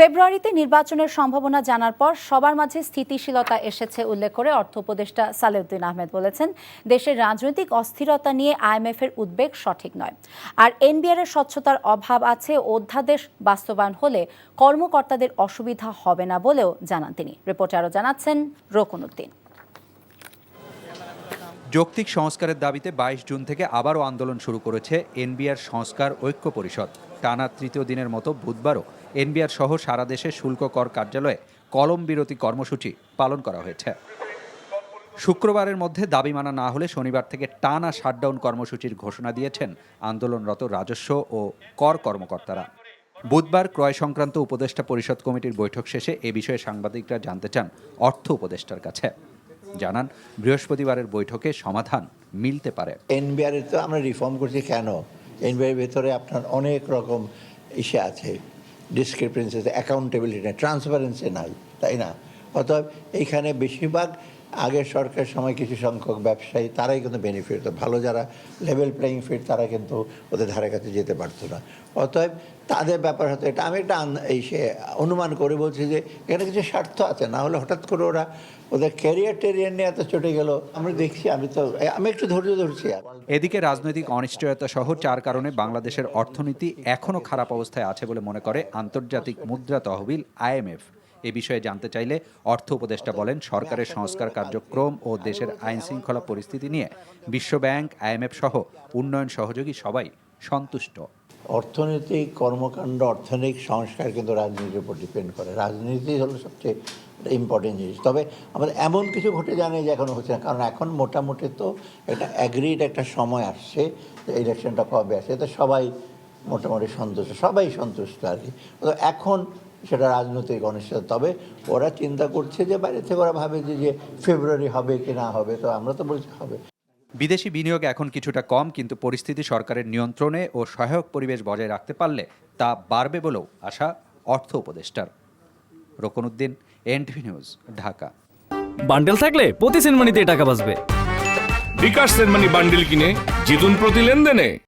ফেব্রুয়ারিতে নির্বাচনের সম্ভাবনা জানার পর সবার মাঝে স্থিতিশীলতা এসেছে উল্লেখ করে অর্থ উপদেষ্টা সালেউদ্দিন আহমেদ বলেছেন, দেশের রাজনৈতিক অস্থিরতা নিয়ে আইএমএফের উদ্বেগ সঠিক নয়। আর এনবিআর এর স্বচ্ছতার অভাব আছে, অধ্যাদেশ বাস্তবায়ন হলে কর্মকর্তাদের অসুবিধা হবে না বলেও জানান তিনি। রিপোর্টে আরও জানাচ্ছেন রকুনউদ্দিন। যৌক্তিক সংস্কারের দাবিতে ২২ জুন থেকে আবারও আন্দোলন শুরু করেছে এনবিআর সংস্কার ঐক্য পরিষদ। টানা তৃতীয় দিনের মতো বুধবারও এনবিআর সহ সারা দেশে শুল্ক কর কার্যালয়ে কলম বিরতি কর্মসূচি পালন করা হয়েছে। শুক্রবারের মধ্যে দাবি মানা না হলে শনিবার থেকে টানা শাটডাউন কর্মসূচির ঘোষণা দিয়েছেন আন্দোলনরত রাজস্ব ও কর কর্মকর্তারা। বুধবার ক্রয় সংক্রান্ত উপদেষ্টা পরিষদ কমিটির বৈঠক শেষে এ বিষয়ে সাংবাদিকরা জানতে চান অর্থ উপদেষ্টার কাছে। জানান, বৃহস্পতিবারের বৈঠকে সমাধান মিলতে পারে। এনবিআর তো আমরা রিফর্ম করছি কেন? এনবিআর ভেতরে আপনার অনেক রকম ইস্যু আছে, ডিসক্রিপেন্সি, অ্যাকাউন্টেবিলিটি নাই, ট্রান্সপারেন্সি নাই, তাই না? অতএব এইখানে বেশিরভাগ আগের সরকারের সময় কিছু সংখ্যক ব্যবসায়ী তারাই কিন্তু বেনিফিট হতো, ভালো যারা লেভেল প্লেয়িং ফিল্ড তারা কিন্তু ওদের ধারে কাছে যেতে পারতো না। অতএব তাদের ব্যাপার হতো এটা। আমি একটা অনুমান করে বলছি যে এখানে কিছু স্বার্থ আছে, না হলে হঠাৎ করে ওদের ক্যারিয়ার টেরিয়ার নিয়ে এত চটে গেল। আমরা দেখছি, আমি একটু ধৈর্য ধরছি। এদিকে রাজনৈতিক অনিশ্চয়তা সহ 4 কারণে বাংলাদেশের অর্থনীতি এখনও খারাপ অবস্থায় আছে বলে মনে করে আন্তর্জাতিক মুদ্রা তহবিল আইএমএফ। এ বিষয়ে জানতে চাইলে অর্থ উপদেষ্টা বলেন, সরকারের সংস্কার কার্যক্রম ও দেশের আইন শৃঙ্খলা পরিস্থিতি নিয়ে বিশ্বব্যাংক, আইএমএফ সহ উন্নয়ন সহযোগী সবাই সন্তুষ্ট। অর্থনৈতিক কর্মকাণ্ড, অর্থনৈতিক সংস্কার কিন্তু রাজনীতির উপর ডিপেন্ড করে। রাজনীতি হলো সবচেয়ে ইম্পর্টেন্ট জিনিস। তবে আমাদের এমন কিছু ঘটে জানে যে এখনো হচ্ছে না, কারণ এখন মোটামুটি তো একটা অ্যাগ্রিড একটা সময় আসছে, ইলেকশনটা কবে আসে, তো সবাই মোটামুটি সন্তুষ্ট, সবাই সন্তুষ্ট আর কি। তো এখন সেটা রাজনৈতিক অনিশ্চয়তা। তবে ওরা চিন্তা করছে যে বাইরে থেকে ওরা ভাবে যে ফেব্রুয়ারি হবে কি না হবে, তো আমরা তো বলছি হবে। বিদেশি বিনিয়োগ এখন কিছুটা কম, কিন্তু পরিস্থিতি সরকারের নিয়ন্ত্রণে ও সহায়ক পরিবেশ বজায় রাখতে পারলে তা বাড়বে বলেও আশা অর্থ উপদেষ্টার। রকুনউদ্দিন, এনটিভি নিউজ, ঢাকা। বান্ডেল থাকলে প্রতি সেনমানিতে টাকা বাঁচবে। বিকাশ সেনমানি বান্ডেল কিনে জিতুন প্রতি লেনদেনে।